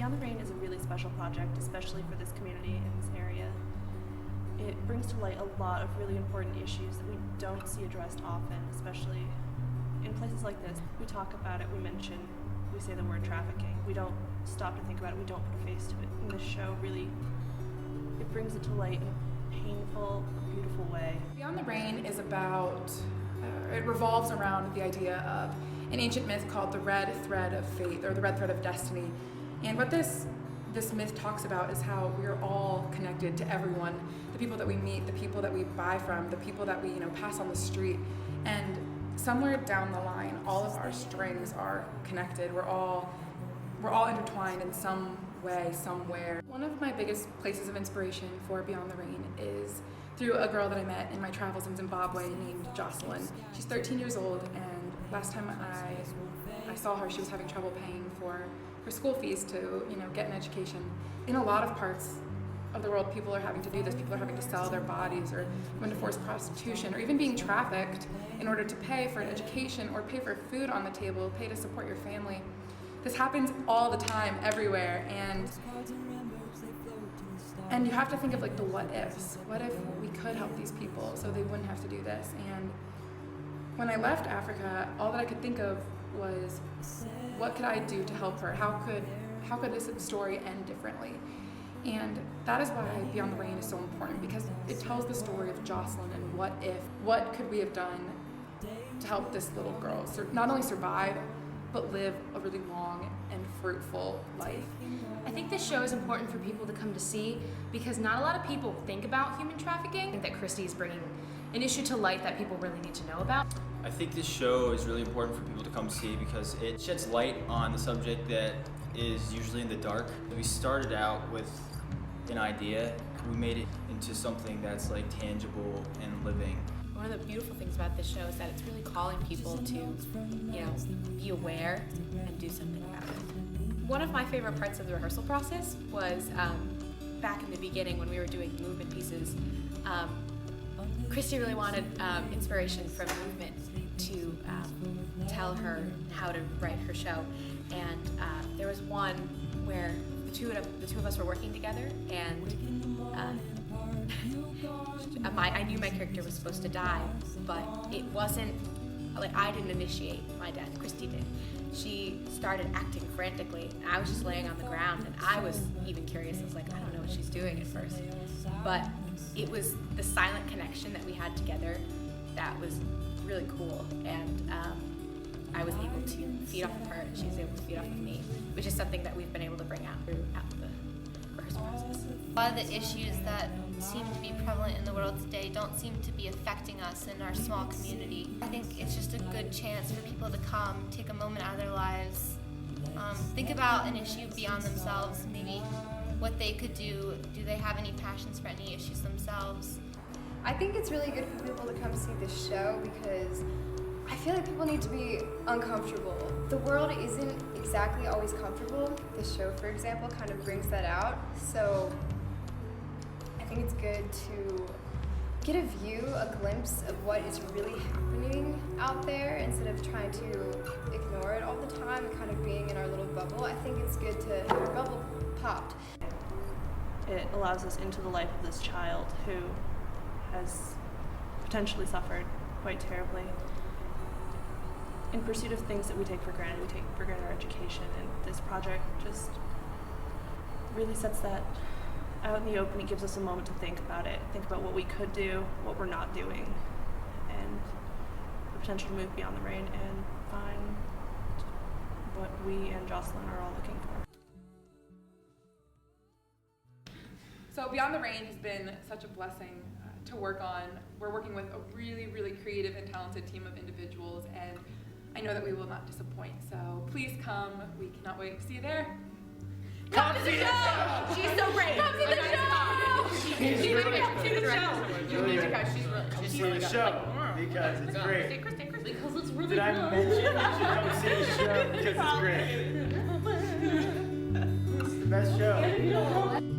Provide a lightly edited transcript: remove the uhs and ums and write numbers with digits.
Beyond the Rain is a really special project, especially for this community in this area. It brings to light a lot of really important issues that we don't see addressed often, especially in places like this. We talk about it, we say the word trafficking. We don't stop to think about it, we don't put a face to it. And this show really, it brings it to light in a painful, beautiful way. Beyond the Rain is about, it revolves around the idea of an ancient myth called the red thread of fate, or the red thread of destiny. And what this myth talks about is how we're all connected to everyone, the people that we meet, the people that we buy from, the people that we pass on the street. And somewhere down the line, all of our strings are connected. We're all intertwined in some way, somewhere. One of my biggest places of inspiration for Beyond the Rain is through a girl that I met in my travels in Zimbabwe named Jocelyn. She's 13 years old, and last time I saw her, she was having trouble paying for her school fees to get an education. In a lot of parts of the world, people are having to do this. People are having to sell their bodies or go into forced prostitution or even being trafficked in order to pay for an education or pay for food on the table, pay to support your family. This happens all the time, everywhere, and you have to think of the what ifs. What if we could help these people so they wouldn't have to do this? And when I left Africa, all that I could think of was, what could I do to help her? How could this story end differently? And that is why Beyond the Rain is so important, because it tells the story of Jocelyn and what could we have done to help this little girl not only survive, but live a really long and fruitful life. I think this show is important for people to come to see because not a lot of people think about human trafficking. I think that Christie is bringing an issue to light that people really need to know about. I think this show is really important for people to come see because it sheds light on the subject that is usually in the dark. We started out with an idea, we made it into something that's tangible and living. One of the beautiful things about this show is that it's really calling people to, be aware and do something about it. One of my favorite parts of the rehearsal process was back in the beginning when we were doing movement pieces. Christie really wanted inspiration from movement to tell her how to write her show, and there was one where the two of us were working together, and I knew my character was supposed to die, but it wasn't I didn't initiate my death. Christie did. She started acting frantically, and I was just laying on the ground, and I was even curious. I was like, I don't know what she's doing at first, but it was the silent connection that we had together that was really cool, and I was able to feed off of her, and she was able to feed off of me, which is something that we've been able to bring out throughout the rehearsal process. A lot of the issues that seem to be prevalent in the world today don't seem to be affecting us in our small community. I think it's just a good chance for people to come, take a moment out of their lives, think about an issue beyond themselves, maybe what they could do. Do they have any passions for any issues themselves? I think it's really good for people to come see this show because I feel like people need to be uncomfortable. The world isn't exactly always comfortable. This show, for example, kind of brings that out. So I think it's good to get a view, a glimpse of what is really happening out there instead of trying to ignore it all the time and kind of being in our little bubble. I think it's good to have our bubble popped. It allows us into the life of this child who has potentially suffered quite terribly. In pursuit of things that we take for granted our education, and this project just really sets that out in the open. It gives us a moment to think about it, think about what we could do, what we're not doing, and the potential to move beyond the rain and find what we and Jocelyn are all looking for. So Beyond the Rain has been such a blessing to work on. We're working with a really, really creative and talented team of individuals, and I know that we will not disappoint. So please come. We cannot wait to see you there. Come to the show! She's so great! Come to the show! You need to come to the show! You need to come. She's really the show because it's great. Stay Christie. Because it's really Did I mention you should come see the show because it's great? It's the best show.